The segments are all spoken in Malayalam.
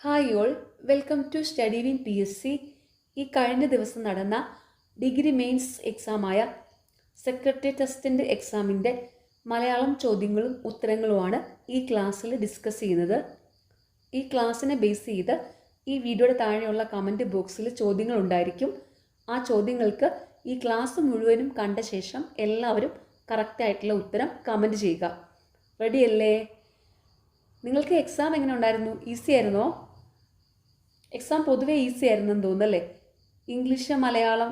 Hi all, welcome to study win PSC. ഈ കഴിഞ്ഞ ദിവസം നടന്ന ഡിഗ്രി മെയിൻസ് എക്സാമായ സെക്രട്ടറി അസിസ്റ്റൻ്റ് എക്സാമിൻ്റെ മലയാളം ചോദ്യങ്ങളും ഉത്തരങ്ങളുമാണ് ഈ ക്ലാസ്സിൽ ഡിസ്കസ് ചെയ്യുന്നത്. ഈ ക്ലാസ്സിനെ ബേസ് ചെയ്ത് ഈ വീഡിയോയുടെ താഴെയുള്ള കമൻറ്റ് ബോക്സിൽ ചോദ്യങ്ങൾ ഉണ്ടായിരിക്കും. ആ ചോദ്യങ്ങൾക്ക് ഈ ക്ലാസ് മുഴുവനും കണ്ട ശേഷം എല്ലാവരും കറക്റ്റായിട്ടുള്ള ഉത്തരം കമൻറ്റ് ചെയ്യുക. റെഡിയല്ലേ? നിങ്ങൾക്ക് എക്സാം എങ്ങനെ ഉണ്ടായിരുന്നു? ഈസി ആയിരുന്നോ? എക്സാം പൊതുവെ ഈസി ആയിരുന്നെന്ന് തോന്നുന്നല്ലേ? ഇംഗ്ലീഷ്, മലയാളം,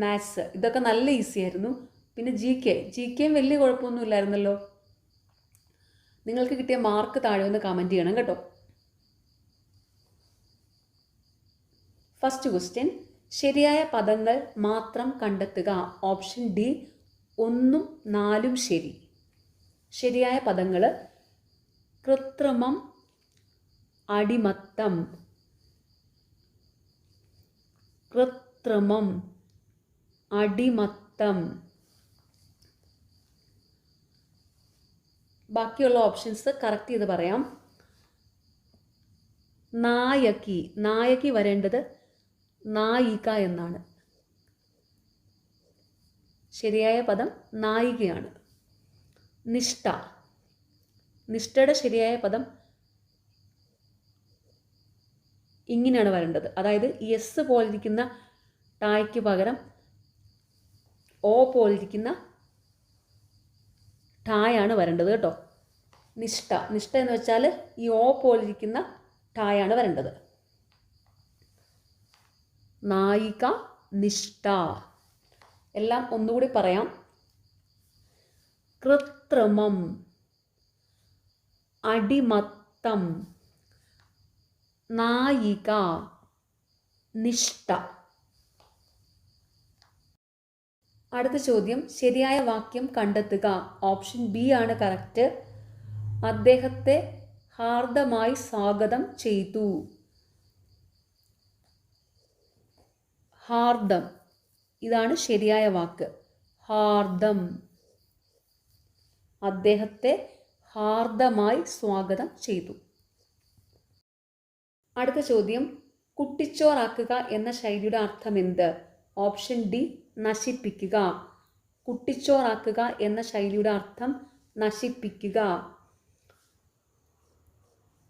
മാത്സ് ഇതൊക്കെ നല്ല ഈസി ആയിരുന്നു. പിന്നെ ജി കെയും വലിയ കുഴപ്പമൊന്നുമില്ലായിരുന്നല്ലോ. നിങ്ങൾക്ക് കിട്ടിയ മാർക്ക് താഴെ ഒന്ന് കമൻറ്റ് ചെയ്യണം കേട്ടോ. ഫസ്റ്റ് ക്വസ്റ്റ്യൻ, ശരിയായ പദങ്ങൾ മാത്രം കണ്ടെത്തുക. ഓപ്ഷൻ ഡി 1, 4 ശരി. ശരിയായ പദങ്ങൾ: കൃത്രിമം, അടിമത്തം. കൃത്രിമം, അടിമത്തം. ബാക്കിയുള്ള ഓപ്ഷൻസ് കറക്റ്റ് ചെയ്ത് പറയാം. നായകി, നായകി വരേണ്ടത് നായിക എന്നാണ്. ശരിയായ പദം നായികയാണ്. നിഷ്ഠ, നിഷ്ഠയുടെ ശരിയായ പദം ഇങ്ങനെയാണ് വരേണ്ടത്. അതായത് എസ് പോലിരിക്കുന്ന ടായ്ക്ക് പകരം ഓ പോലിരിക്കുന്ന ടായാണ് വരേണ്ടത് കേട്ടോ. നിഷ്ഠ, നിഷ്ഠ എന്ന് വെച്ചാൽ ഈ ഓ പോലിരിക്കുന്ന ടായാണ് വരേണ്ടത്. നായിക, നിഷ്ഠ. എല്ലാം ഒന്നുകൂടി പറയാം. കൃത്രിമം, അടിമത്തം, നായിക, നിഷ്ഠ. അടുത്ത ചോദ്യം, ശരിയായ വാക്യം കണ്ടെത്തുക. ഓപ്ഷൻ ബി ആണ് കറക്റ്റ്. അദ്ദേഹത്തെ ഹാർദമായി സ്വാഗതം ചെയ്തു. ഹാർദം, ഇതാണ് ശരിയായ വാക്ക്. ഹാർദം. അദ്ദേഹത്തെ ഹാർദമായി സ്വാഗതം ചെയ്തു. അടുത്ത ചോദ്യം, കുട്ടിച്ചോറാക്കുക എന്ന ശൈലിയുടെ അർത്ഥം എന്ത്? ഓപ്ഷൻ ഡി നശിപ്പിക്കുക. കുട്ടിച്ചോറാക്കുക എന്ന ശൈലിയുടെ അർത്ഥം നശിപ്പിക്കുക.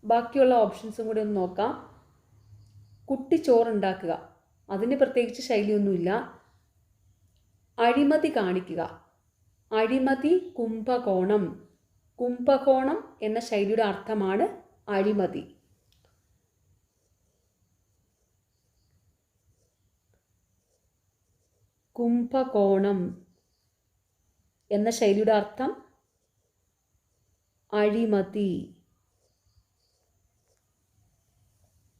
ബാക്കിയുള്ള ഓപ്ഷൻസും കൂടി ഒന്ന് നോക്കാം. കുട്ടിച്ചോറുണ്ടാക്കുക, അതിന് പ്രത്യേകിച്ച് ശൈലിയൊന്നുമില്ല. അഴിമതി കാണിക്കുക. അഴിമതി, കുംഭകോണം. കുംഭകോണം എന്ന ശൈലിയുടെ അർത്ഥമാണ് അഴിമതി. കുംഭകോണം എന്ന ശൈലിയുടെ അർത്ഥം അഴിമതി.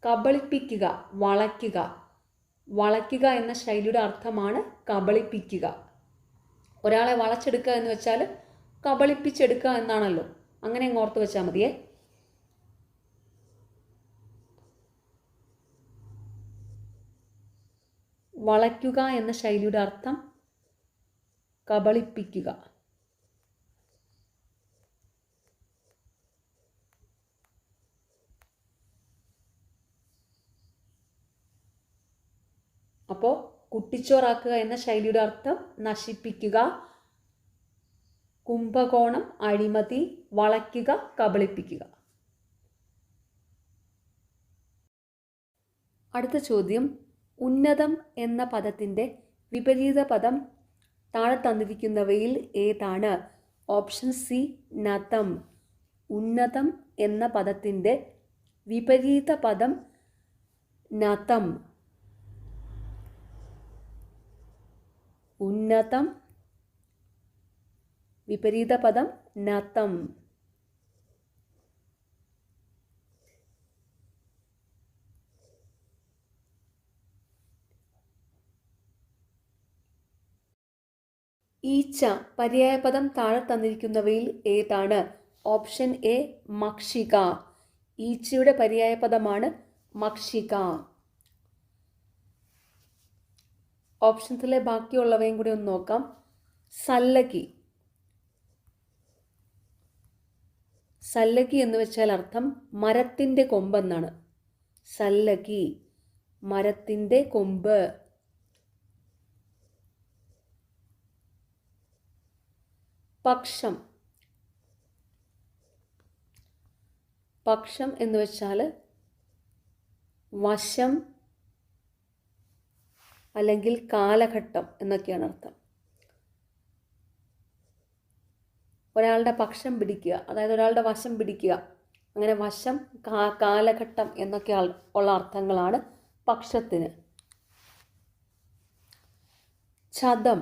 കബളിപ്പിക്കുക, വളയ്ക്കുക. വളയ്ക്കുക എന്ന ശൈലിയുടെ അർത്ഥമാണ് കബളിപ്പിക്കുക. ഒരാളെ വളച്ചെടുക്കുക എന്ന് വെച്ചാൽ കബളിപ്പിച്ചെടുക്കുക എന്നാണല്ലോ. അങ്ങനെ അങ്ങ് ഓർത്ത് വെച്ചാൽ മതിയേ. വളയ്ക്കുക എന്ന ശൈലിയുടെ അർത്ഥം കബളിപ്പിക്കുക. അപ്പോൾ കുട്ടിച്ചോറാക്കുക എന്ന ശൈലിയുടെ അർത്ഥം നശിപ്പിക്കുക, കുംഭകോണം, അഴിമതി, വളയ്ക്കുക, കബളിപ്പിക്കുക. അടുത്ത ചോദ്യം, ഉന്നതം എന്ന പദത്തിൻ്റെ വിപരീത പദം താഴെ തന്നിരിക്കുന്നവയിൽ ഏതാണ്? Option C നതം. ഉന്നതം എന്ന പദത്തിൻ്റെ വിപരീത പദം നതം. ഉന്നതം, വിപരീത പദം നതം. ഈച്ച പര്യായപദം താഴെ തന്നിരിക്കുന്നവയിൽ ഏതാണ്? Option A മക്ഷിക. ഈച്ചയുടെ പര്യായപദമാണ് മക്ഷിക. ഓപ്ഷൻസിലെ ബാക്കിയുള്ളവയും കൂടി ഒന്ന് നോക്കാം. സല്ലകി. സല്ലകി എന്ന് വെച്ചാൽ അർത്ഥം മരത്തിൻ്റെ കൊമ്പെന്നാണ്. സല്ലകി മരത്തിൻ്റെ കൊമ്പ്. പക്ഷം. പക്ഷം എന്ന് വെച്ചാൽ വശം അല്ലെങ്കിൽ കാലഘട്ടം എന്നൊക്കെയാണ് അർത്ഥം. ഒരാളുടെ പക്ഷം പിടിക്കുക, അതായത് ഒരാളുടെ വശം പിടിക്കുക. അങ്ങനെ വശം, കാലഘട്ടം എന്നൊക്കെ ഉള്ള അർത്ഥങ്ങളാണ് പക്ഷത്തിന്. ഛതം.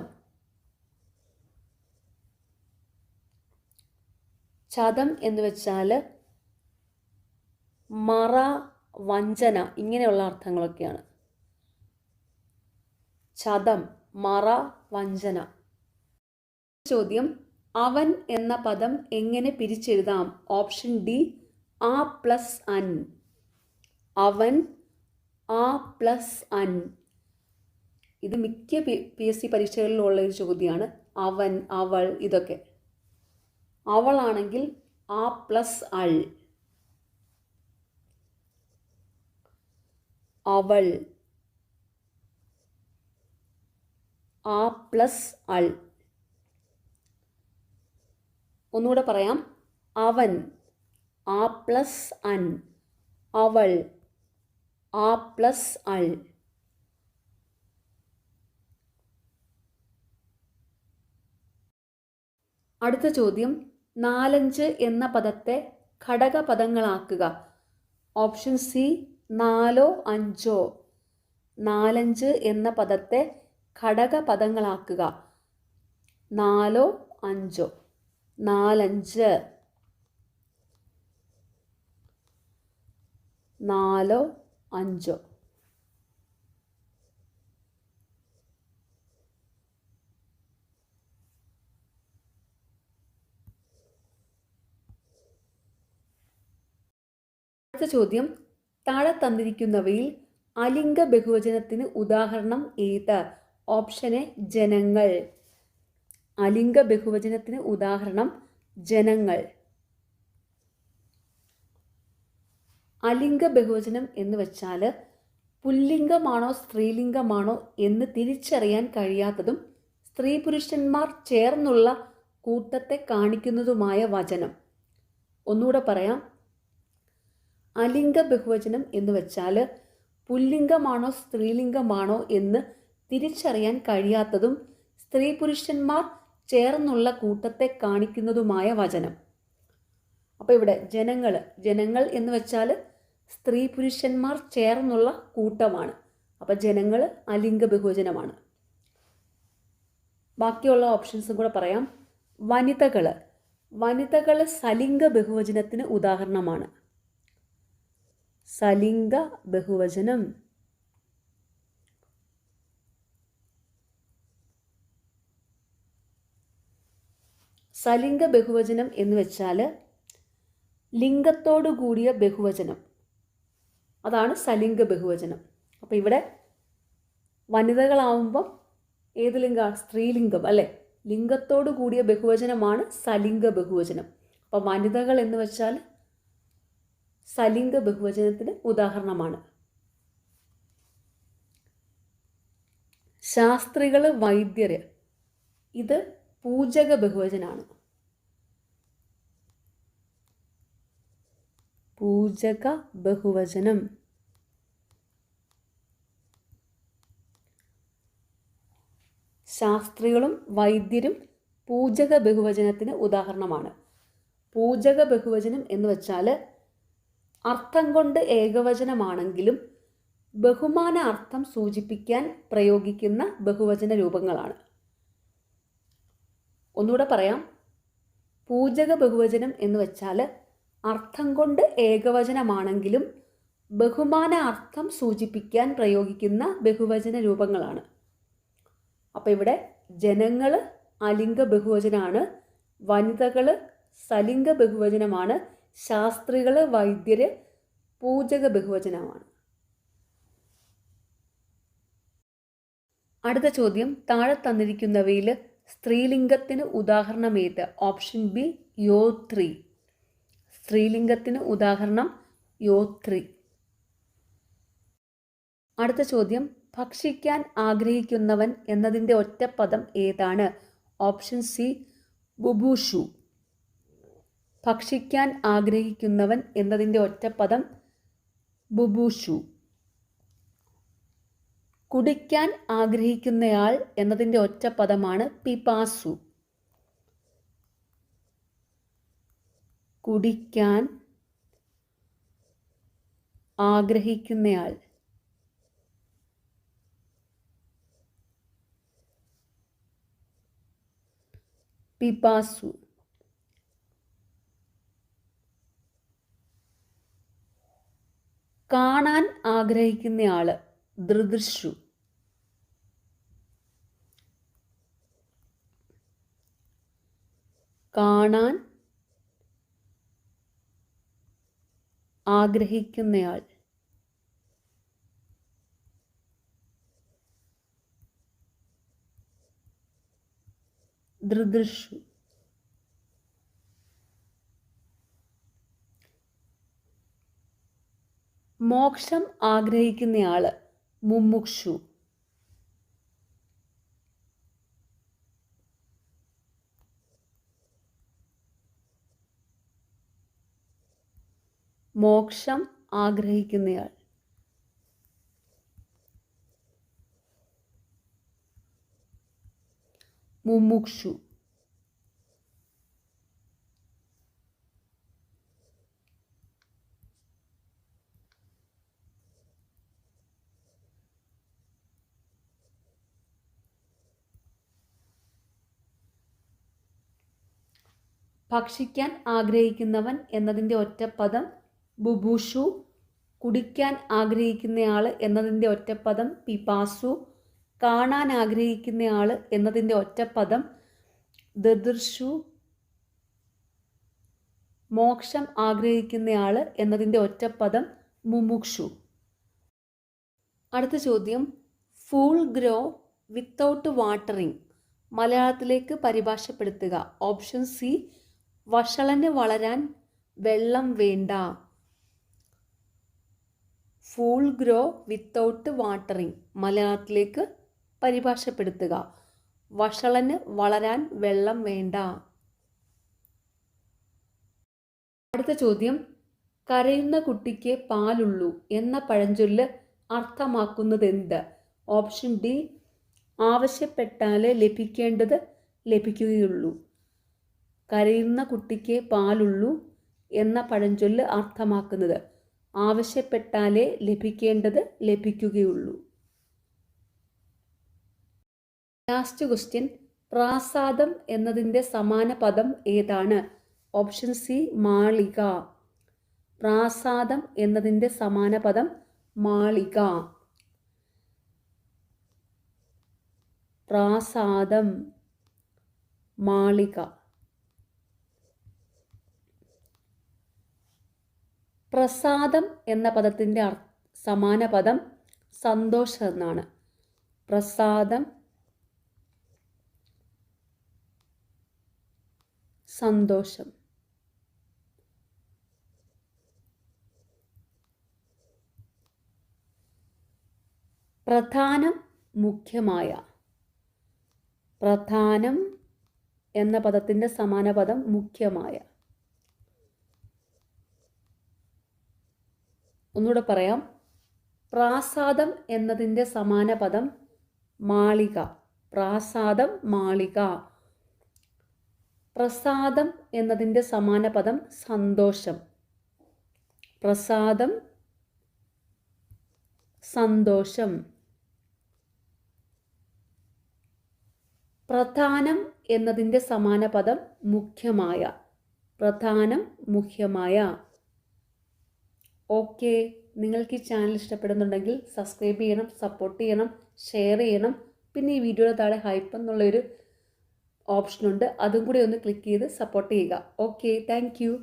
ഛതം എന്ന് വെച്ചാൽ മറ, വഞ്ചന, ഇങ്ങനെയുള്ള അർത്ഥങ്ങളൊക്കെയാണ്. ഛതം, മറ, വഞ്ചന. ചോദ്യം, അവൻ എന്ന പദം എങ്ങനെ പിരിച്ചെഴുതാം? ഓപ്ഷൻ ഡി, ആ പ്ലസ് അൻ. അവൻ, ആ പ്ലസ് അൻ. ഇത് മിക്ക PSC പരീക്ഷകളിലുള്ള ഒരു ചോദ്യമാണ്. അവൻ, അവൾ, ഇതൊക്കെ. അവളാണെങ്കിൽ ആ പ്ലസ് അൾ. അവൾ, ആ പ്ലസ് അൾ. ഒന്നുകൂടെ പറയാം. അവൻ, ആ പ്ലസ് അൻ. അവൾ, ആ പ്ലസ് അൾ. അടുത്ത ചോദ്യം, 4-5 എന്ന പദത്തെ ഘടകപദങ്ങളാക്കുക. Option C, 4 5. 4-5 എന്ന പദത്തെ ഘടകപദങ്ങളാക്കുക. 4 5. 4-5. 4 5. അടുത്ത ചോദ്യം, താഴെ തന്നിരിക്കുന്നവയിൽ അലിംഗ ബഹുവചനത്തിന് ഉദാഹരണം ഏത്? ഓപ്ഷൻ എ, ജനങ്ങൾ. അലിംഗ ബഹുവചനത്തിന് ഉദാഹരണം ജനങ്ങൾ. അലിംഗ ബഹുവചനം എന്ന് വെച്ചാൽ പുല്ലിംഗമാണോ സ്ത്രീലിംഗമാണോ എന്ന് തിരിച്ചറിയാൻ കഴിയാത്തതും സ്ത്രീ പുരുഷന്മാർ ചേർന്നുള്ള കൂട്ടത്തെ കാണിക്കുന്നതുമായ വചനം. ഒന്നുകൂടെ പറയാം. അലിംഗ ബഹുവചനം എന്ന് വെച്ചാൽ പുല്ലിംഗമാണോ സ്ത്രീലിംഗമാണോ എന്ന് തിരിച്ചറിയാൻ കഴിയാത്തതും സ്ത്രീ പുരുഷന്മാർ ചേർന്നുള്ള കൂട്ടത്തെ കാണിക്കുന്നതുമായ വചനം. അപ്പോൾ ഇവിടെ ജനങ്ങൾ, ജനങ്ങൾ എന്ന് വെച്ചാൽ സ്ത്രീ പുരുഷന്മാർ ചേർന്നുള്ള കൂട്ടമാണ്. അപ്പോൾ ജനങ്ങൾ അലിംഗ ബഹുവചനമാണ്. ബാക്കിയുള്ള ഓപ്ഷൻസും കൂടെ പറയാം. വനിതകൾ. വനിതകൾ സലിംഗ ബഹുവചനത്തിന് ഉദാഹരണമാണ്. സലിംഗ ബഹുവചനം. സലിംഗ ബഹുവചനം എന്ന് വെച്ചാൽ ലിംഗത്തോടു കൂടിയ ബഹുവചനം, അതാണ് സലിംഗ ബഹുവചനം. അപ്പോൾ ഇവിടെ വനിതകളാവുമ്പം ഏത് ലിംഗമാണ്? സ്ത്രീലിംഗം അല്ലേ? ലിംഗത്തോടു കൂടിയ ബഹുവചനമാണ് സലിംഗ ബഹുവചനം. അപ്പോൾ വനിതകൾ എന്ന് വെച്ചാൽ സലിംഗ ബഹുവചനത്തിന് ഉദാഹരണമാണ്. ശാസ്ത്രികൾ, വൈദ്യര്, ഇത് പൂജക ബഹുവചനാണ്. പൂജക ബഹുവചനം. ശാസ്ത്രികളും വൈദ്യരും പൂജക ബഹുവചനത്തിന് ഉദാഹരണമാണ്. പൂജക ബഹുവചനം എന്ന് വെച്ചാൽ അർത്ഥം കൊണ്ട് ഏകവചനമാണെങ്കിലും ബഹുമാന അർത്ഥം സൂചിപ്പിക്കാൻ പ്രയോഗിക്കുന്ന ബഹുവചന രൂപങ്ങളാണ്. ഒന്നുകൂടെ പറയാം. പൂജക ബഹുവചനം എന്ന് വെച്ചാൽ അർത്ഥം കൊണ്ട് ഏകവചനമാണെങ്കിലും ബഹുമാന അർത്ഥം സൂചിപ്പിക്കാൻ പ്രയോഗിക്കുന്ന ബഹുവചന രൂപങ്ങളാണ്. അപ്പോൾ ഇവിടെ ജനങ്ങൾ അലിംഗ ബഹുവചനമാണ്, വനിതകൾ സലിംഗ ബഹുവചനമാണ്, ശാസ്ത്രികൾ വൈദ്യര് പൂജക ബഹുവചനമാണ്. അടുത്ത ചോദ്യം, താഴെ തന്നിരിക്കുന്നവയിൽ സ്ത്രീലിംഗത്തിന് ഉദാഹരണമേത്? Option B, യോത്രി. സ്ത്രീലിംഗത്തിന് ഉദാഹരണം യോത്രി. അടുത്ത ചോദ്യം, ഭക്ഷിക്കാൻ ആഗ്രഹിക്കുന്നവൻ എന്നതിൻ്റെ ഒറ്റപ്പദം ഏതാണ്? ഓപ്ഷൻ സി ബുബൂഷു. ഭക്ഷിക്കാൻ ആഗ്രഹിക്കുന്നവൻ എന്നതിൻ്റെ ഒറ്റപ്പദം ബുബൂഷു. കുടിക്കാൻ ആഗ്രഹിക്കുന്നയാൾ എന്നതിൻ്റെ ഒറ്റപ്പദമാണ് പിപാസു. കുടിക്കാൻ ആഗ്രഹിക്കുന്നയാൾ. പിപാസു. കാണാൻ ആഗ്രഹിക്കുന്നയാള് ദൃദൃഷു. കാണാൻ ആഗ്രഹിക്കുന്നയാൾ. ദൃദൃഷു. മോക്ഷം ആഗ്രഹിക്കുന്നയാള് മുമുക്ഷു. മോക്ഷം ആഗ്രഹിക്കുന്നയാൾ. മുമുക്ഷു. ഭക്ഷിക്കാൻ ആഗ്രഹിക്കുന്നവൻ എന്നതിൻ്റെ ഒറ്റപ്പദം ബുബൂഷു. കുടിക്കാൻ ആഗ്രഹിക്കുന്നയാൾ എന്നതിൻ്റെ ഒറ്റപ്പദം പിപാസു. കാണാൻ ആഗ്രഹിക്കുന്നയാൾ എന്നതിൻ്റെ ഒറ്റപ്പദം ദദൃഷു. മോക്ഷം ആഗ്രഹിക്കുന്നയാൾ എന്നതിൻ്റെ ഒറ്റപ്പദം മുമുക്ഷു. അടുത്ത ചോദ്യം, ഫൂൾ ഗ്രോ വിത്തൗട്ട് വാട്ടറിങ് മലയാളത്തിലേക്ക് പരിഭാഷപ്പെടുത്തുക. ഓപ്ഷൻ സി വഷളന് വളരാൻ വെള്ളം വേണ്ട. ഫൂൾ ഗ്രോ വിത്തൗട്ട് വാട്ടറിങ് മലയാളത്തിലേക്ക് പരിഭാഷപ്പെടുത്തുക. വഷളന് വളരാൻ വെള്ളം വേണ്ട. അടുത്ത ചോദ്യം, കരയുന്ന കുട്ടിക്ക് പാലുള്ളൂ എന്ന പഴഞ്ചൊല്ല് അർത്ഥമാക്കുന്നതെന്ത്? ഓപ്ഷൻ ഡി ആവശ്യപ്പെട്ടാൽ ലഭിക്കേണ്ടത് ലഭിക്കുകയുള്ളൂ. കരയുന്ന കുട്ടിക്ക് പാലുള്ളൂ എന്ന പഴഞ്ചൊല്ല് അർത്ഥമാക്കുന്നത് ആവശ്യപ്പെട്ടാലേ ലഭിക്കേണ്ടത് ലഭിക്കുകയുള്ളൂ. ലാസ്റ്റ് ക്വസ്റ്റ്യൻ, പ്രാസാദം എന്നതിൻ്റെ സമാന പദം ഏതാണ്? ഓപ്ഷൻ സി മാളിക. പ്രാസാദം എന്നതിൻ്റെ സമാന പദം മാളിക. പ്രാസാദം, മാളിക. പ്രസാദം എന്ന പദത്തിൻ്റെ സമാന പദം സന്തോഷം എന്നാണ്. പ്രസാദം, സന്തോഷം. പ്രധാനം, മുഖ്യമായ. പ്രധാനം എന്ന പദത്തിൻ്റെ സമാന പദം മുഖ്യമായ. ഒന്നുകൂടെ പറയാം, പ്രാസാദം എന്നതിൻ്റെ സമാന പദം മാളിക. പ്രാസാദം, മാളിക. പ്രസാദം എന്നതിൻ്റെ സമാന പദം സന്തോഷം. പ്രസാദം, സന്തോഷം. പ്രധാനം എന്നതിൻ്റെ സമാന പദം മുഖ്യമായ. പ്രധാനം, മുഖ്യമായ. ഓക്കെ, നിങ്ങൾക്ക് ഈ ചാനൽ ഇഷ്ടപ്പെടുന്നുണ്ടെങ്കിൽ സബ്സ്ക്രൈബ് ചെയ്യണം, സപ്പോർട്ട് ചെയ്യണം, ഷെയർ ചെയ്യണം. പിന്നെ ഈ വീഡിയോയുടെ താഴെ ഹൈപ്പ് എന്നുള്ളൊരു ഓപ്ഷനുണ്ട്, അതും കൂടി ഒന്ന് ക്ലിക്ക് ചെയ്ത് സപ്പോർട്ട് ചെയ്യുക. Okay, thank you.